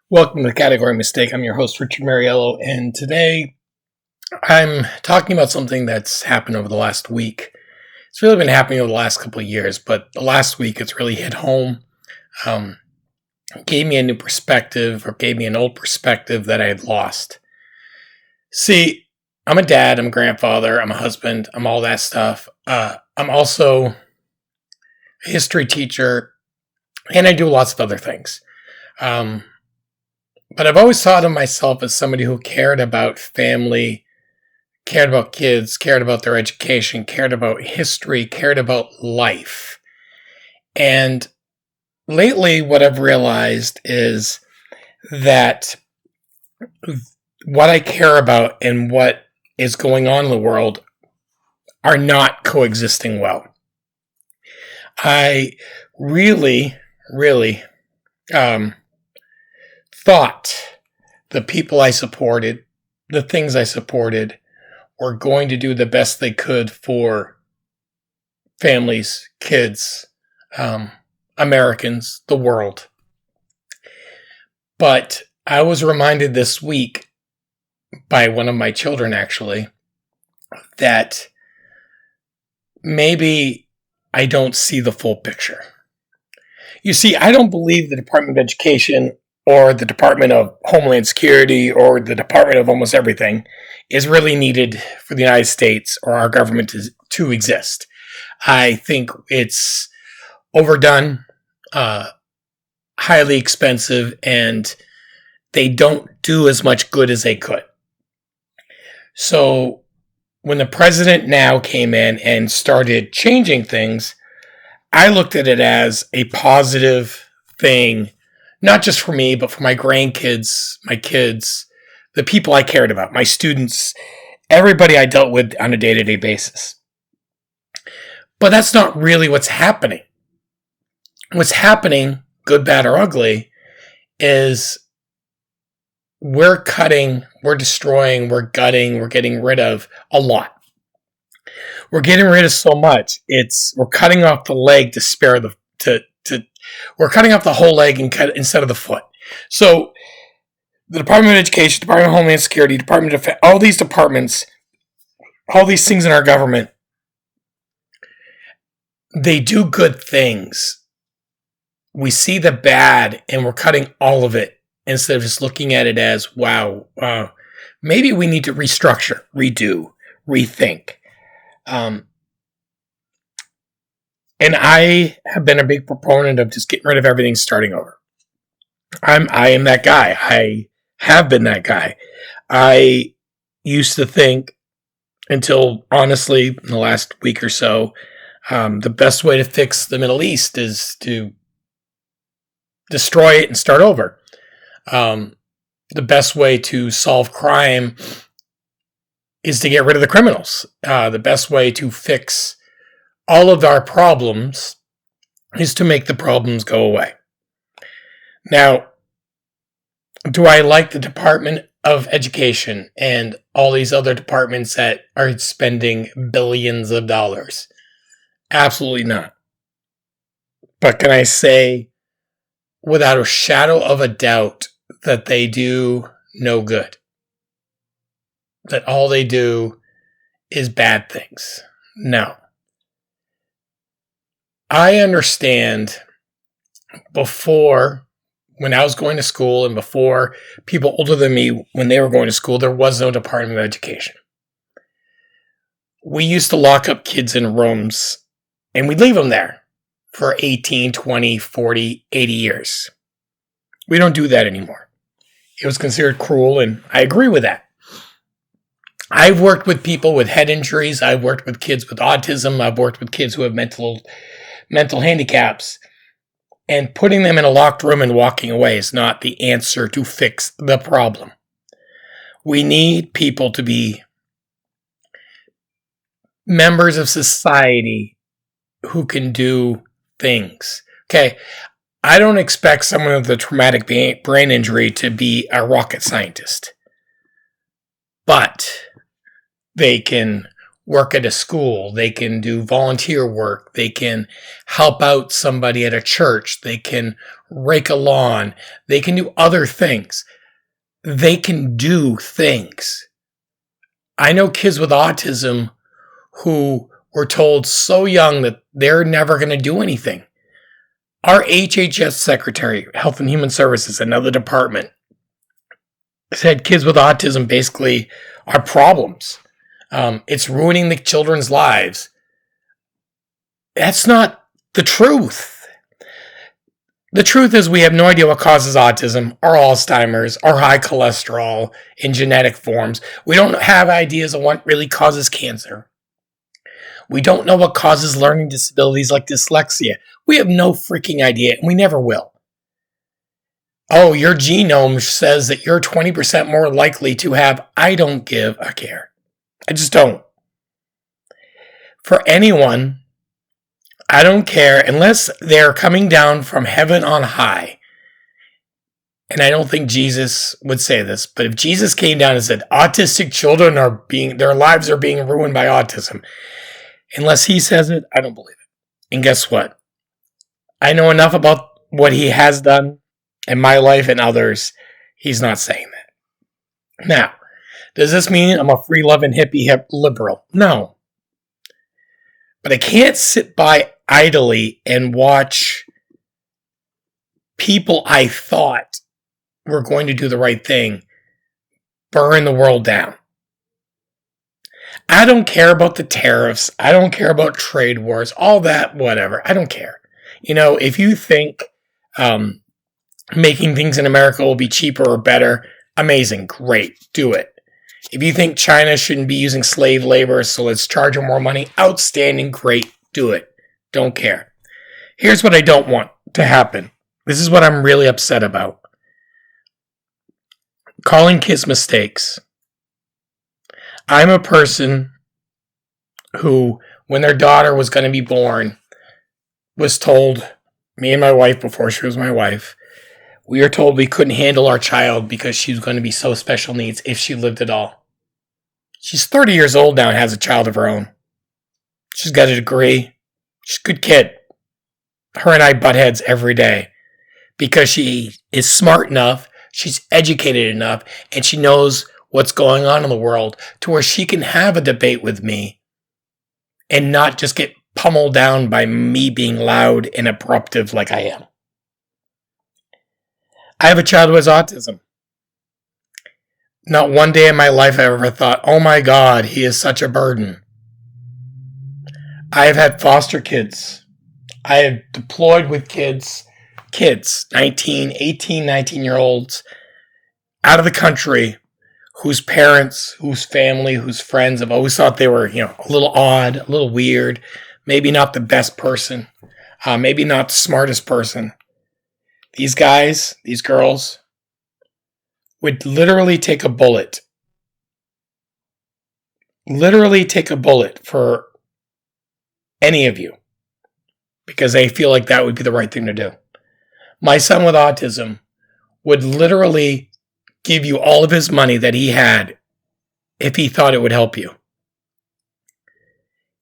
Welcome to Category Mistake. I'm your host, Richard Mariello, and today I'm talking about something that's happened over the last week. It's really been happening over the last couple of years, but the last week it's really hit home. Um, Gave me a new perspective, or gave me an old perspective that I had lost. See, I'm a dad, I'm a grandfather, I'm a husband, I'm all that stuff. I'm also a history teacher, and I do lots of other things. But I've always thought of myself as somebody who cared about family, cared about kids, cared about their education, cared about history, cared about life. And lately, what I've realized is that what I care about and what is going on in the world are not coexisting well. I really thought the people I supported, the things I supported, were going to do the best they could for families, kids, Americans, the world. But I was reminded this week by one of my children, actually, that maybe I don't see the full picture. You see, I don't believe the Department of Education or the Department of Homeland Security or the Department of almost everything is really needed for the United States or our government to exist. I think it's overdone, highly expensive, and they don't do as much good as they could. So when the president now came in and started changing things, I looked at it as a positive thing, not just for me, but for my grandkids, my kids, the people I cared about, my students, everybody I dealt with on a day-to-day basis. But that's not really what's happening. What's happening, good, bad, or ugly, is we're cutting, we're destroying, we're gutting, we're getting rid of a lot. We're getting rid of so much. We're cutting off the leg to spare we're cutting off the whole leg instead of the foot. So the Department of Education, Department of Homeland Security, Department of Defense, all these departments, all these things in our government, they do good things. We see the bad and we're cutting all of it instead of just looking at it as, wow, maybe we need to restructure, redo, rethink. And I have been a big proponent of just getting rid of everything, starting over. I am that guy. I have been that guy. I used to think, until honestly in the last week or so, the best way to fix the Middle East is to destroy it and start over. The best way to solve crime is to get rid of the criminals. The best way to fix all of our problems is to make the problems go away. Now, do I like the Department of Education and all these other departments that are spending billions of dollars? Absolutely not. But can I say, without a shadow of a doubt, that they do no good? That all they do is bad things? No. I understand before, when I was going to school and before people older than me, when they were going to school, there was no Department of Education. We used to lock up kids in rooms and we'd leave them there for 18, 20, 40, 80 years. We don't do that anymore. It was considered cruel, and I agree with that. I've worked with people with head injuries. I've worked with kids with autism. I've worked with kids who have mental handicaps. And putting them in a locked room and walking away is not the answer to fix the problem. We need people to be members of society who can do things. Okay, I don't expect someone with a traumatic brain injury to be a rocket scientist. But they can work at a school. They can do volunteer work. They can help out somebody at a church. They can rake a lawn. They can do other things. They can do things. I know kids with autism who were told so young that they're never going to do anything. Our HHS secretary, Health and Human Services, another department, said kids with autism basically are problems. It's ruining the children's lives. That's not the truth. The truth is we have no idea what causes autism or Alzheimer's or high cholesterol in genetic forms. We don't have ideas of what really causes cancer. We don't know what causes learning disabilities like dyslexia. We have no freaking idea, and we never will. Oh, your genome says that you're 20% more likely to have. I don't give a care. I just don't. For anyone, I don't care unless they're coming down from heaven on high. And I don't think Jesus would say this, but if Jesus came down and said, autistic children their lives are being ruined by autism, unless he says it, I don't believe it. And guess what? I know enough about what he has done in my life and others. He's not saying that. Now, does this mean I'm a free-loving hippie hip liberal? No. But I can't sit by idly and watch people I thought were going to do the right thing burn the world down. I don't care about the tariffs. I don't care about trade wars. All that, whatever. I don't care. If you think making things in America will be cheaper or better, amazing, great, do it. If you think China shouldn't be using slave labor, so let's charge them more money, outstanding, great, do it. Don't care. Here's what I don't want to happen. This is what I'm really upset about. Calling kids mistakes. I'm a person who, when their daughter was going to be born, was told, me and my wife before she was my wife, we were told we couldn't handle our child because she was going to be so special needs if she lived at all. She's 30 years old now and has a child of her own. She's got a degree. She's a good kid. Her and I butt heads every day because she is smart enough, she's educated enough, and she knows what's going on in the world to where she can have a debate with me and not just get pummeled down by me being loud and abruptive like I am. I have a child who has autism. Not one day in my life I ever thought, oh my God, he is such a burden. I have had foster kids. I have deployed with kids, 18, 19-year-olds out of the country whose parents, whose family, whose friends have always thought they were, a little odd, a little weird, maybe not the best person, maybe not the smartest person. These guys, these girls, would literally take a bullet for any of you because they feel like that would be the right thing to do. My son with autism would literally give you all of his money that he had if he thought it would help you.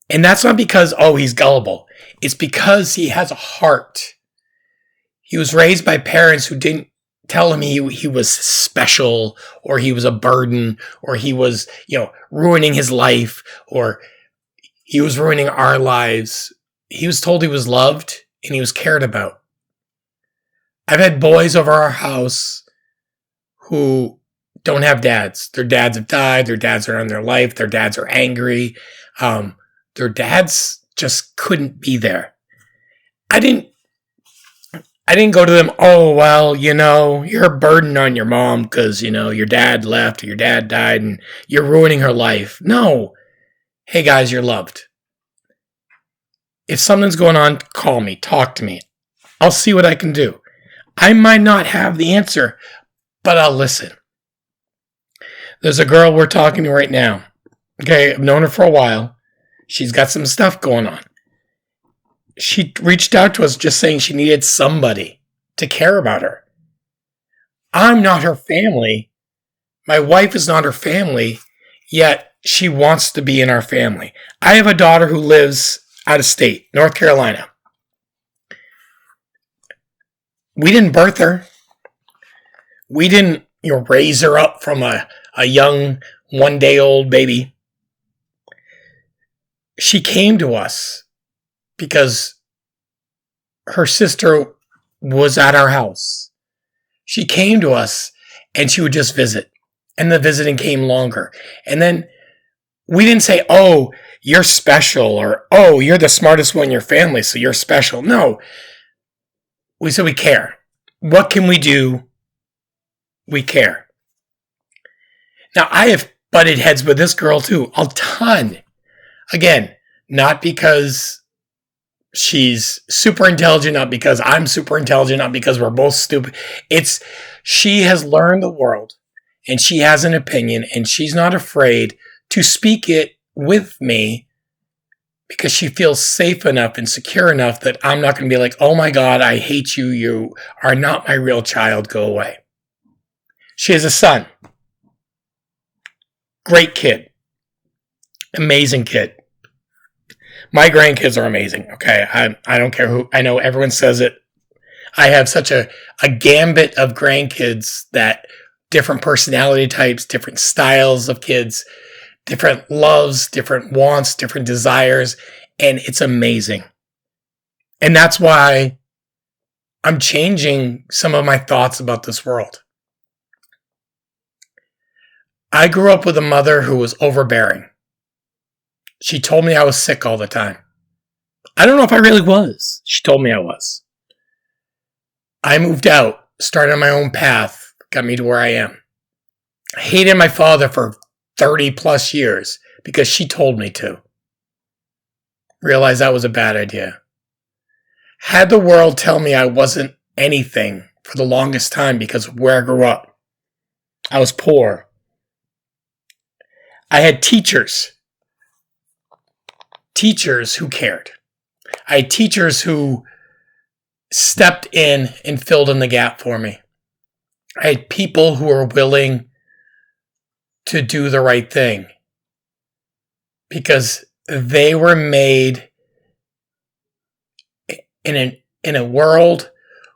And that's not because, he's gullible. It's because he has a heart. He was raised by parents who didn't tell him he was special or he was a burden or he was, ruining his life or he was ruining our lives. He was told he was loved and he was cared about. I've had boys over our house who don't have dads. Their dads have died. Their dads are in their life. Their dads are angry. Their dads just couldn't be there. I didn't go to them, you're a burden on your mom because, your dad left or your dad died and you're ruining her life. No. Hey, guys, you're loved. If something's going on, call me, talk to me. I'll see what I can do. I might not have the answer, but I'll listen. There's a girl we're talking to right now. Okay, I've known her for a while. She's got some stuff going on. She reached out to us just saying she needed somebody to care about her. I'm not her family. My wife is not her family, yet she wants to be in our family. I have a daughter who lives out of state, North Carolina. We didn't birth her. We didn't raise her up from a young 1-day-old baby. She came to us because her sister was at our house. She came to us and she would just visit. And the visiting came longer. And then we didn't say, oh, you're special, or, oh, you're the smartest one in your family, so you're special. No. We said we care. What can we do? We care. Now, I have butted heads with this girl too, a ton. Again, not because she's super intelligent, not because I'm super intelligent, not because we're both stupid. It's she has learned the world, and she has an opinion, and she's not afraid to speak it with me because she feels safe enough and secure enough that I'm not going to be like, oh my God, I hate you. You are not my real child. Go away. She has a son. Great kid. Amazing kid. My grandkids are amazing. Okay. I don't care who. I know everyone says it. I have such a gambit of grandkids, that different personality types, different styles of kids, different loves, different wants, different desires, and it's amazing. And that's why I'm changing some of my thoughts about this world. I grew up with a mother who was overbearing. She told me I was sick all the time. I don't know if I really was. She told me I was. I moved out, started on my own path, got me to where I am. I hated my father for 30 plus years because she told me to. Realized that was a bad idea. Had the world tell me I wasn't anything for the longest time because of where I grew up. I was poor. I had teachers who cared. I had teachers who stepped in and filled in the gap for me. I had people who were willing to do the right thing because they were made in a world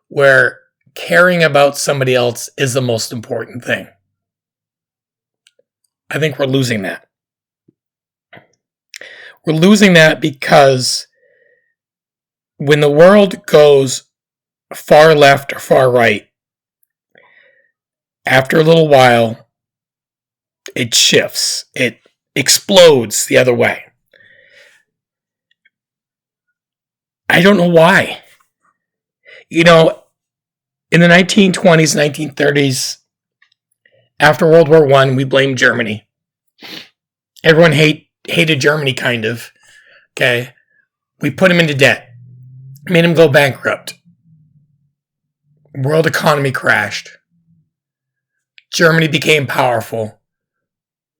where caring about somebody else is the most important thing. I think we're losing that. We're losing that because when the world goes far left or far right, after a little while, it shifts. It explodes the other way. I don't know why. In the 1920s, 1930s, after World War I, we blamed Germany. Everyone hated Germany, kind of. Okay? We put them into debt. Made them go bankrupt. World economy crashed. Germany became powerful.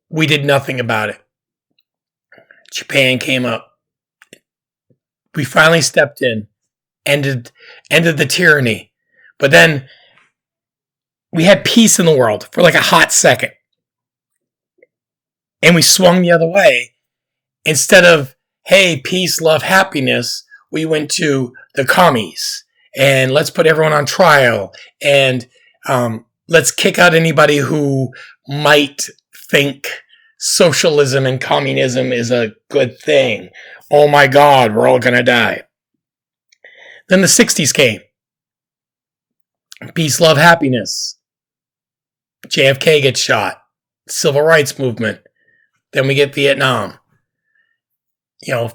We did nothing about it. Japan came up. We finally stepped in, ended the tyranny. But then we had peace in the world for like a hot second. And we swung the other way. Instead of, hey, peace, love, happiness, we went to the commies. And let's put everyone on trial. And let's kick out anybody who might think socialism and communism is a good thing. Oh my God, we're all going to die. Then the 60s came. Peace, love, happiness. JFK gets shot. Civil rights movement. Then we get Vietnam.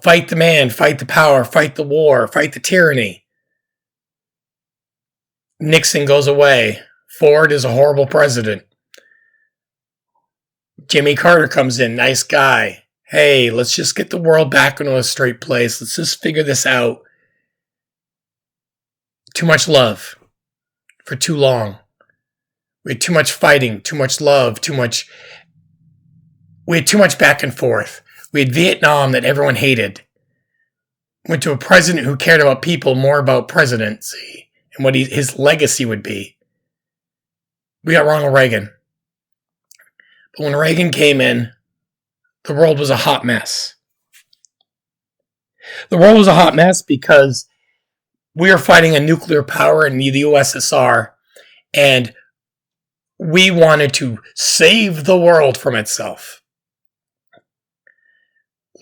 Fight the man, fight the power, fight the war, fight the tyranny. Nixon goes away. Ford is a horrible president. Jimmy Carter comes in, nice guy. Hey, let's just get the world back into a straight place. Let's just figure this out. Too much love for too long. We had too much fighting, too much love, we had too much back and forth. We had Vietnam that everyone hated. Went to a president who cared about people, more about presidency and what his legacy would be. We got Ronald Reagan. But when Reagan came in, the world was a hot mess. The world was a hot mess because we were fighting a nuclear power in the USSR, and we wanted to save the world from itself.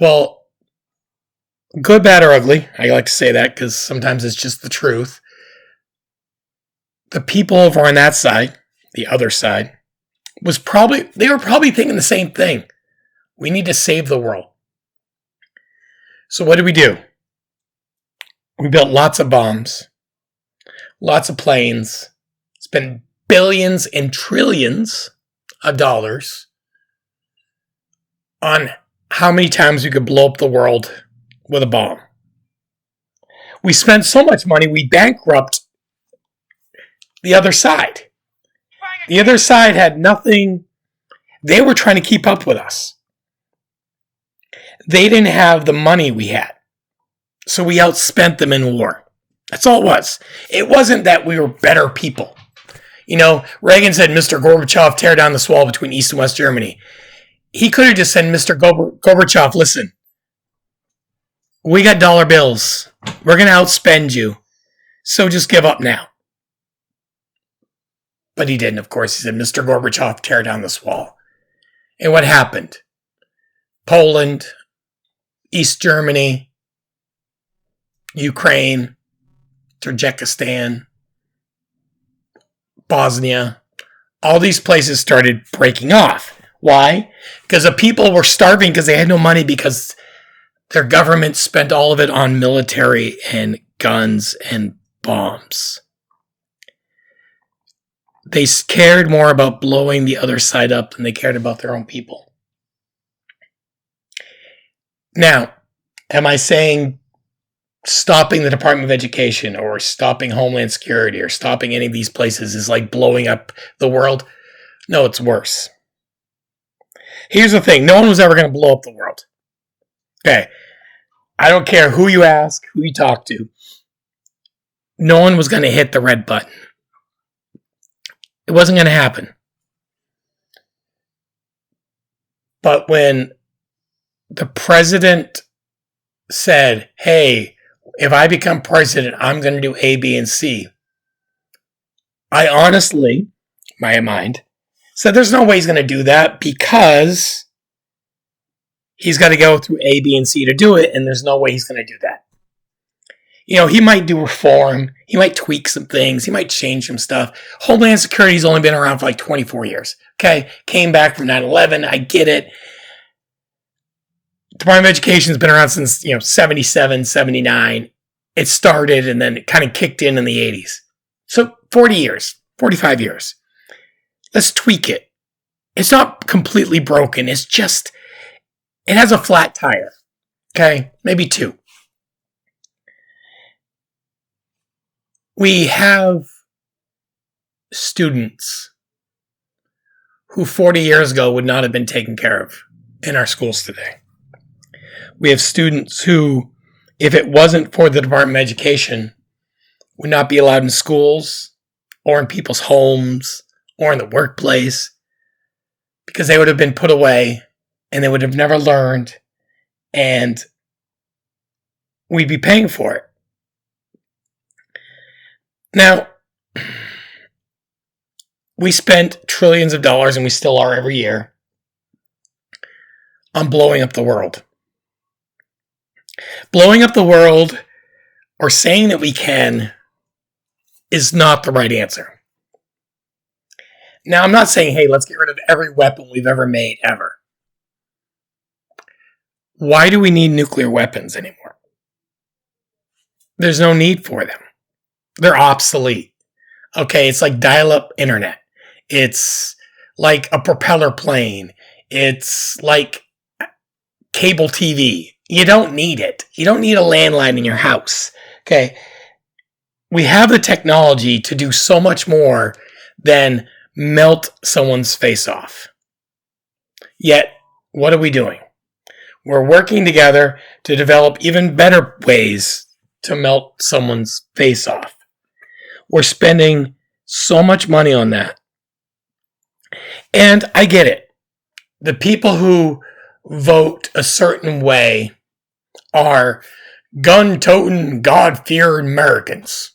Well, good, bad, or ugly, I like to say that because sometimes it's just the truth. The people over on that side, the other side, they were probably thinking the same thing. We need to save the world. So what did we do? We built lots of bombs, lots of planes, spent billions and trillions of dollars on how many times we could blow up the world with a bomb. We spent so much money, we bankrupt the other side. The other side had nothing. They were trying to keep up with us. They didn't have the money we had. So we outspent them in war. That's all it was. It wasn't that we were better people. You know, Reagan said, Mr. Gorbachev, tear down this wall between East and West Germany. He could have just said, Mr. Gorbachev, listen, we got dollar bills. We're going to outspend you. So just give up now. But he didn't, of course. He said, Mr. Gorbachev, tear down this wall. And what happened? Poland, East Germany, Ukraine, Tajikistan, Bosnia, all these places started breaking off. Why? Because the people were starving because they had no money because their government spent all of it on military and guns and bombs. They cared more about blowing the other side up than they cared about their own people. Now, am I saying stopping the Department of Education or stopping Homeland Security or stopping any of these places is like blowing up the world? No, it's worse. Here's the thing. No one was ever going to blow up the world. Okay. I don't care who you ask, who you talk to. No one was going to hit the red button. It wasn't going to happen. But when the president said, hey, if I become president, I'm going to do A, B, and C, I honestly, my mind, said there's no way he's going to do that because he's got to go through A, B, and C to do it, and there's no way he's going to do that. You know, he might do reform. He might tweak some things. He might change some stuff. Homeland Security's only been around for like 24 years. Okay? Came back from 9/11. I get it. Department of Education's been around since, 77, 79. It started and then it kind of kicked in the 80s. So 40 years, 45 years. Let's tweak it. It's not completely broken. It's just, it has a flat tire. Okay? Maybe two. We have students who 40 years ago would not have been taken care of in our schools today. We have students who, if it wasn't for the Department of Education, would not be allowed in schools or in people's homes or in the workplace because they would have been put away and they would have never learned and we'd be paying for it. Now, we spent trillions of dollars, and we still are every year, on blowing up the world. Blowing up the world, or saying that we can, is not the right answer. Now, I'm not saying, hey, let's get rid of every weapon we've ever made, ever. Why do we need nuclear weapons anymore? There's no need for them. They're obsolete. Okay, it's like dial-up internet. It's like a propeller plane. It's like cable TV. You don't need it. You don't need a landline in your house. Okay, we have the technology to do so much more than melt someone's face off. Yet, what are we doing? We're working together to develop even better ways to melt someone's face off. We're spending so much money on that. And I get it. The people who vote a certain way are gun-toting, God-fearing Americans.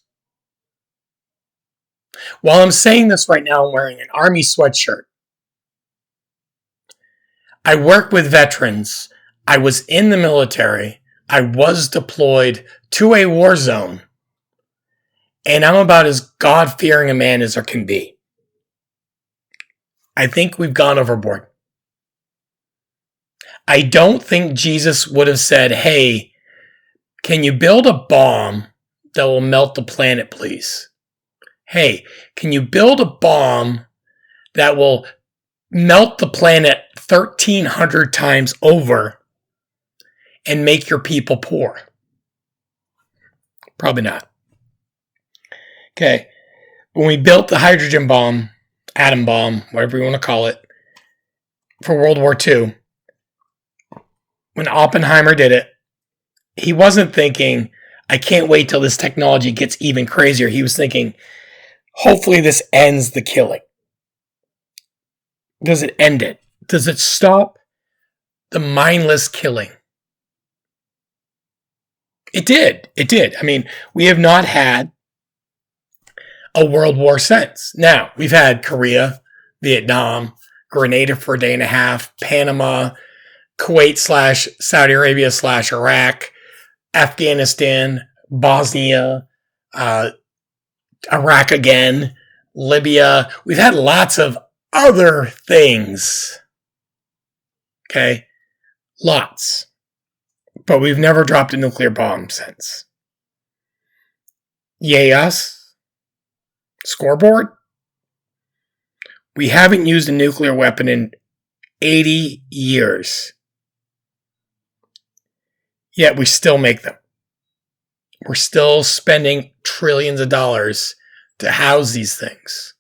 While I'm saying this right now, I'm wearing an Army sweatshirt. I work with veterans. I was in the military. I was deployed to a war zone. And I'm about as God-fearing a man as there can be. I think we've gone overboard. I don't think Jesus would have said, hey, can you build a bomb that will melt the planet, please? Hey, can you build a bomb that will melt the planet 1,300 times over and make your people poor? Probably not. Okay. When we built the hydrogen bomb, atom bomb, whatever you want to call it, for World War II, when Oppenheimer did it, he wasn't thinking, I can't wait till this technology gets even crazier. He was thinking, hopefully this ends the killing. Does it end it? Does it stop the mindless killing? It did. It did. I mean, we have not had a world war since. Now, we've had Korea, Vietnam, Grenada for a day and a half, Panama, Kuwait / Saudi Arabia / Iraq, Afghanistan, Bosnia, Iraq again, Libya. We've had lots of other things. Okay? Lots. But we've never dropped a nuclear bomb since. Yay us. Scoreboard? We haven't used a nuclear weapon in 80 years. Yet we still make them. We're still spending trillions of dollars to house these things.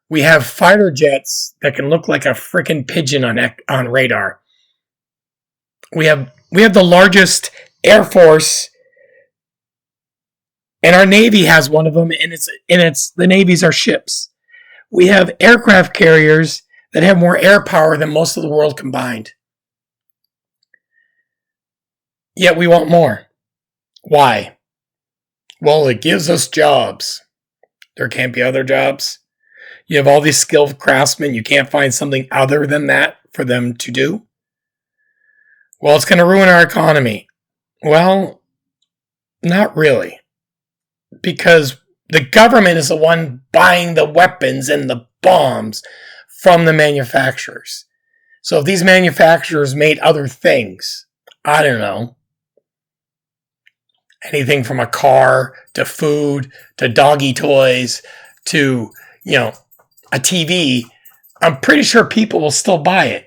We have fighter jets that can look like a freaking pigeon on radar. We have the largest Air Force, and our Navy has one of them, and it's the Navy's our ships. We have aircraft carriers that have more air power than most of the world combined. Yet we want more. Why? Well, it gives us jobs. There can't be other jobs. You have all these skilled craftsmen. You can't find something other than that for them to do. Well, it's going to ruin our economy. Well, not really. Because the government is the one buying the weapons and the bombs from the manufacturers. So if these manufacturers made other things, I don't know, anything from a car to food to doggy toys to, a TV, I'm pretty sure people will still buy it.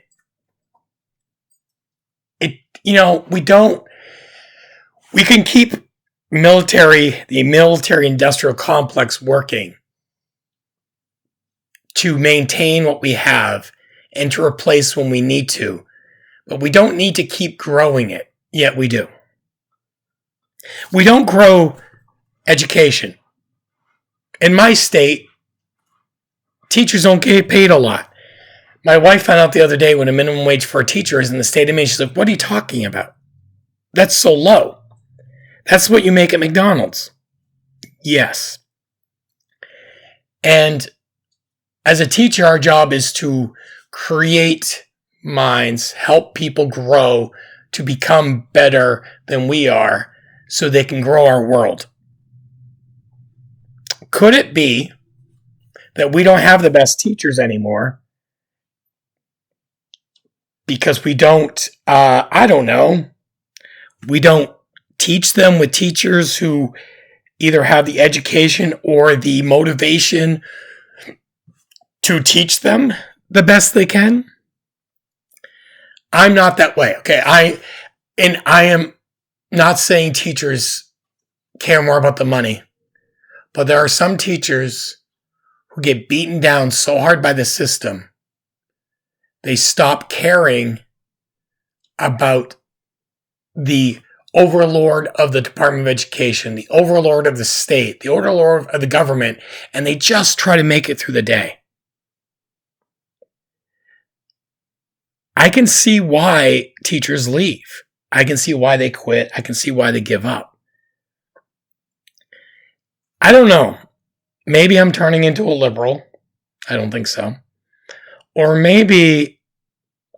We can keep the military industrial complex working to maintain what we have and to replace when we need to. But we don't need to keep growing it, yet we do. We don't grow education. In my state, teachers don't get paid a lot. My wife found out the other day when a minimum wage for a teacher is in the state of Maine. She's like, what are you talking about? That's so low. That's what you make at McDonald's. Yes. And as a teacher, our job is to create minds, help people grow to become better than we are so they can grow our world. Could it be that we don't have the best teachers anymore because we don't, I don't know, we don't teach them with teachers who either have the education or the motivation to teach them the best they can? I'm not that way, okay? I am not saying teachers care more about the money, but there are some teachers who get beaten down so hard by the system, they stop caring about the overlord of the Department of Education, the overlord of the state, the overlord of the government, and they just try to make it through the day. I can see why teachers leave. I can see why they quit. I can see why they give up. I don't know. Maybe I'm turning into a liberal. I don't think so. Or maybe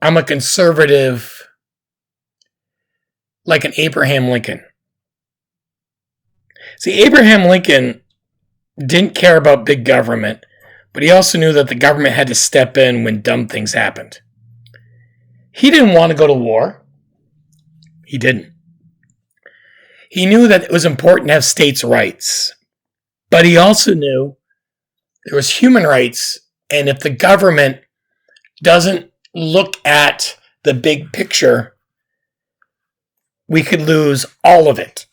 I'm a conservative like an Abraham Lincoln. See, Abraham Lincoln didn't care about big government, but he also knew that the government had to step in when dumb things happened. He didn't want to go to war. He didn't. He knew that it was important to have states' rights, but he also knew there was human rights, and if the government doesn't look at the big picture, we could lose all of it.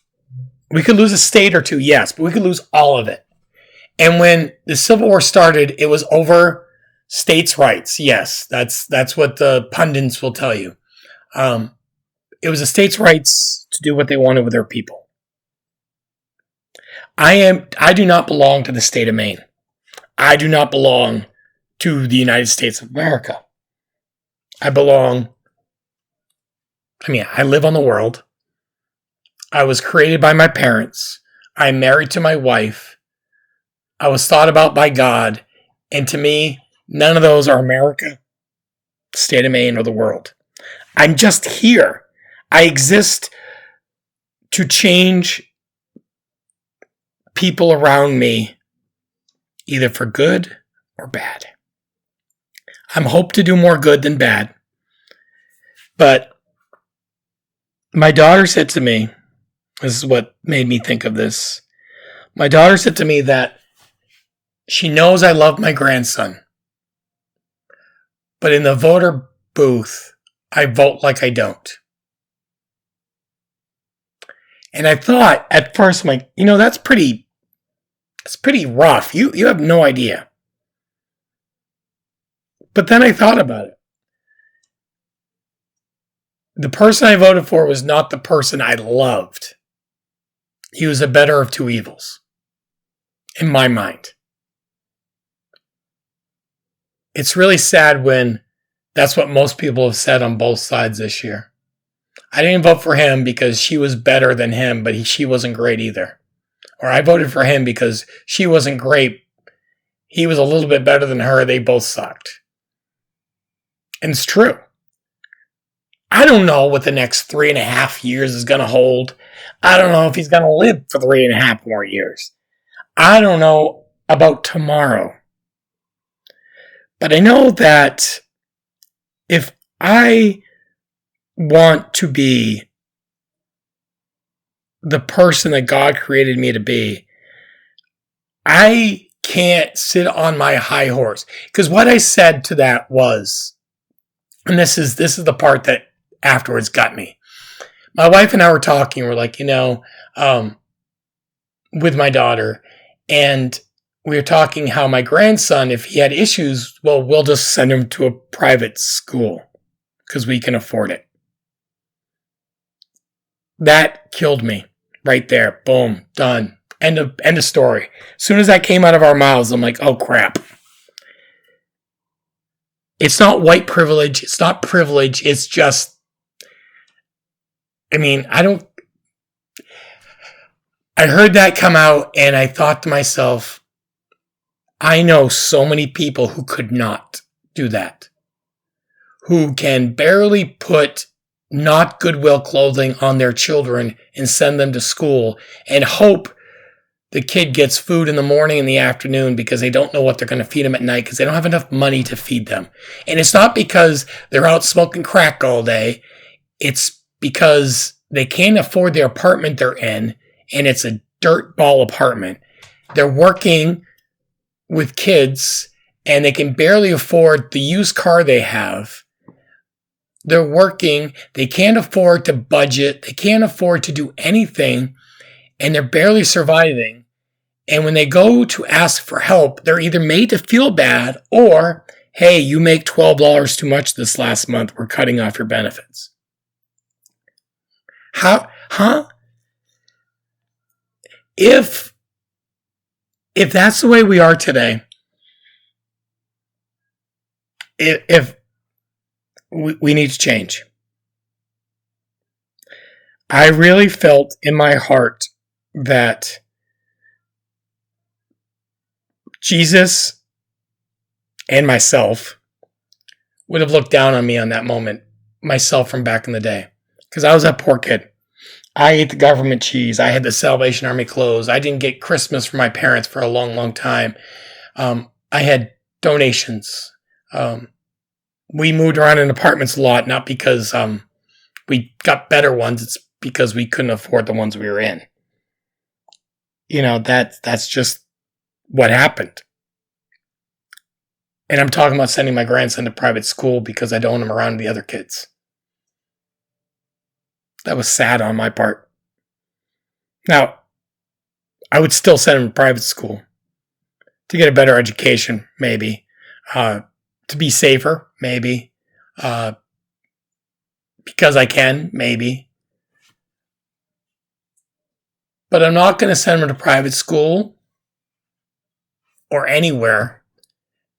We could lose a state or two, yes, but we could lose all of it. And when the Civil War started, it was over states' rights. Yes, that's what the pundits will tell you. It was the states' rights to do what they wanted with their people. I do not belong to the state of Maine. I do not belong to the United States of America. I live on the world. I was created by my parents. I'm married to my wife. I was thought about by God. And to me, none of those are America, state of Maine, or the world. I'm just here. I exist to change people around me, either for good or bad. I'm hoping to do more good than bad. But my daughter said to me, this is what made me think of this. My daughter said to me that she knows I love my grandson, but in the voter booth, I vote like I don't. And I thought at first, I'm like, that's pretty rough. You have no idea. But then I thought about it. The person I voted for was not the person I loved. He was the better of two evils, in my mind. It's really sad when that's what most people have said on both sides this year. I didn't vote for him because she was better than him, but she wasn't great either. Or I voted for him because she wasn't great. He was a little bit better than her. They both sucked. And it's true. I don't know what the next 3.5 years is going to hold. I don't know if he's going to live for 3.5 more years. I don't know about tomorrow. But I know that if I want to be the person that God created me to be, I can't sit on my high horse. Because what I said to that was, and this is the part that afterwards got me. My wife and I were talking. We're like, with my daughter, and we were talking how my grandson, if he had issues, well, we'll just send him to a private school because we can afford it. That killed me right there. Boom, done. End of story. As soon as that came out of our mouths, I'm like, oh crap. It's not white privilege. It's not privilege. It's just, I heard that come out and I thought to myself, I know so many people who could not do that. Who can barely put not Goodwill clothing on their children and send them to school and hope the kid gets food in the morning and the afternoon because they don't know what they're going to feed them at night because they don't have enough money to feed them. And it's not because they're out smoking crack all day. It's because they can't afford the apartment they're in, and it's a dirt ball apartment. They're working with kids, and they can barely afford the used car they have. They're working. They can't afford to budget. They can't afford to do anything, and they're barely surviving. And when they go to ask for help, they're either made to feel bad or, hey, you make $12 too much this last month. We're cutting off your benefits. Huh? If that's the way we are today, if we need to change. I really felt in my heart that Jesus and myself would have looked down on me on that moment, myself from back in the day. Because I was that poor kid. I ate the government cheese. I had the Salvation Army clothes. I didn't get Christmas from my parents for a long, long time. I had donations. We moved around in apartments a lot, not because we got better ones. It's because we couldn't afford the ones we were in. That's just what happened. And I'm talking about sending my grandson to private school because I don't want him around the other kids. That was sad on my part. Now, I would still send him to private school to get a better education, maybe. To be safer, maybe. Because I can, maybe. But I'm not going to send him to private school or anywhere.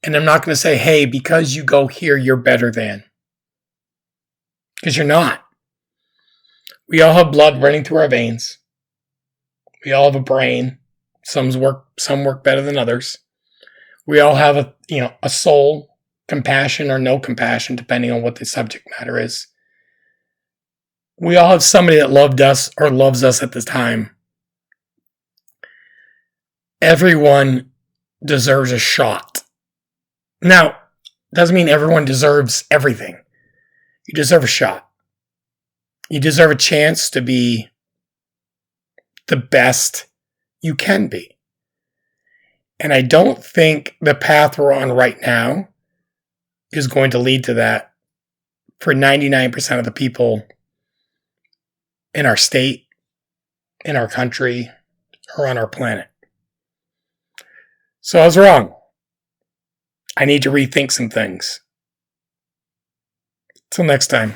And I'm not going to say, hey, because you go here, you're better than. Because you're not. We all have blood running through our veins. We all have a brain. Some work better than others. We all have a soul, compassion or no compassion, depending on what the subject matter is. We all have somebody that loved us or loves us at this time. Everyone deserves a shot. Now, doesn't mean everyone deserves everything. You deserve a shot. You deserve a chance to be the best you can be. And I don't think the path we're on right now is going to lead to that for 99% of the people in our state, in our country, or on our planet. So I was wrong. I need to rethink some things. Till next time.